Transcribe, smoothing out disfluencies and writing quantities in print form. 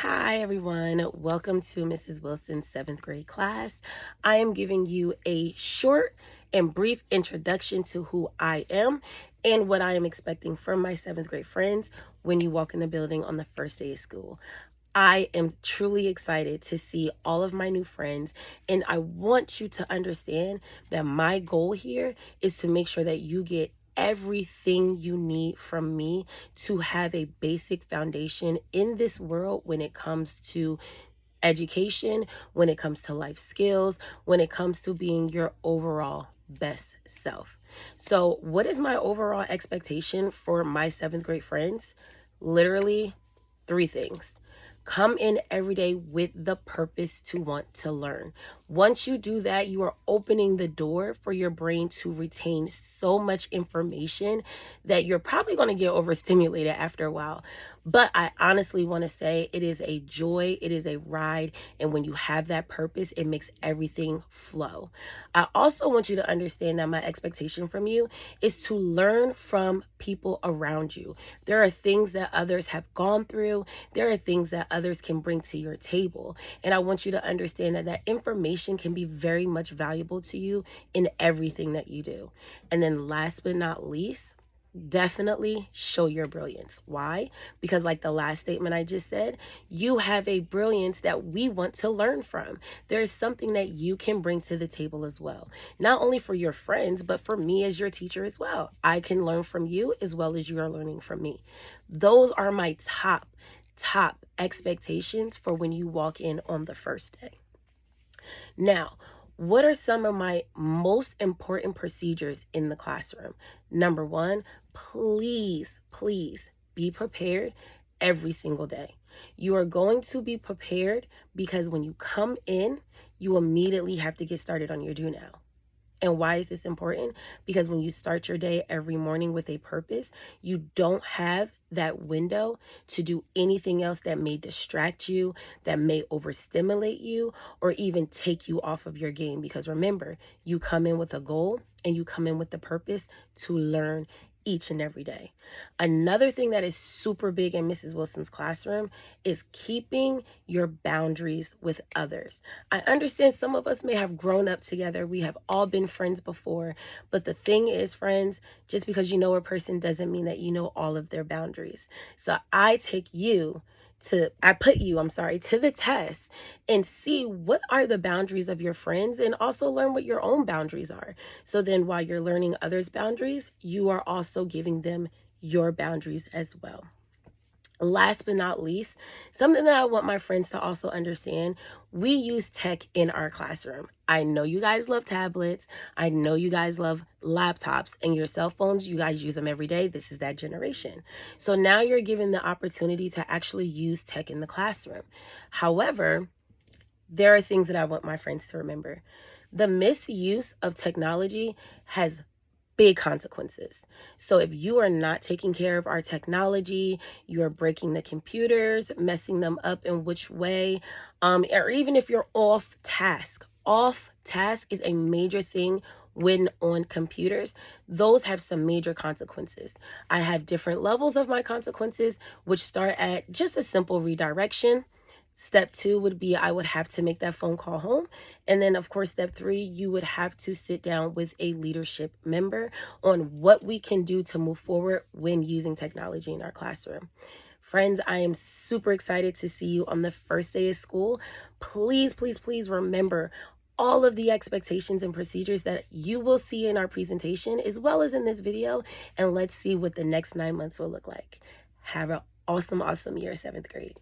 Hi everyone, welcome to Mrs. Wilson's 7th grade class. I am giving you a short and brief introduction to who I am and what I am expecting from my 7th grade friends when you walk in the building on the first day of school. I am truly excited to see all of my new friends, and I want you to understand that my goal here is to make sure that you get everything you need from me to have a basic foundation in this world when it comes to education, when it comes to life skills, when it comes to being your overall best self. So, what is my overall expectation for my 7th grade friends? Literally, three things. Come in every day with the purpose to want to learn. Once you do that, you are opening the door for your brain to retain so much information that you're probably going to get overstimulated after a while. But I honestly want to say it is a joy, it is a ride, and when you have that purpose, it makes everything flow. I also want you to understand that my expectation from you is to learn from people around you. There are things that others have gone through, there are things that others can bring to your table, and I want you to understand that information can be very much valuable to you in everything that you do. And then last but not least, definitely show your brilliance. Why? Because like the last statement I just said, you have a brilliance that we want to learn from. There is something that you can bring to the table as well. Not only for your friends, but for me as your teacher as well. I can learn from you as well as you are learning from me. Those are my top expectations for when you walk in on the first day. Now, what are some of my most important procedures in the classroom? Number one, please be prepared every single day. You are going to be prepared because when you come in, you immediately have to get started on your do now. And why is this important? Because when you start your day every morning with a purpose, you don't have that window to do anything else that may distract you, that may overstimulate you, or even take you off of your game. Because remember, you come in with a goal and you come in with the purpose to learn each and every day. Another thing that is super big in Mrs. Wilson's classroom is keeping your boundaries with others. I understand some of us may have grown up together. We have all been friends before. But the thing is, friends, just because you know a person doesn't mean that you know all of their boundaries. So I put you, to the test and see what are the boundaries of your friends and also learn what your own boundaries are. So then while you're learning others' boundaries, you are also giving them your boundaries as well. Last but not least, something that I want my friends to also understand, we use tech in our classroom. I know you guys love tablets. I know you guys love laptops and your cell phones. You guys use them every day. This is that generation. So now you're given the opportunity to actually use tech in the classroom. However, there are things that I want my friends to remember. The misuse of technology has big consequences. So if you are not taking care of our technology, you are breaking the computers, messing them up in which way, or even if you're off task. Off task is a major thing when on computers. Those have some major consequences. I have different levels of my consequences, which start at just a simple redirection. Step 2 would be I would have to make that phone call home. And then, of course, step 3, you would have to sit down with a leadership member on what we can do to move forward when using technology in our classroom. Friends, I am super excited to see you on the first day of school. Please remember all of the expectations and procedures that you will see in our presentation as well as in this video. And let's see what the next 9 months will look like. Have an awesome year, 7th grade.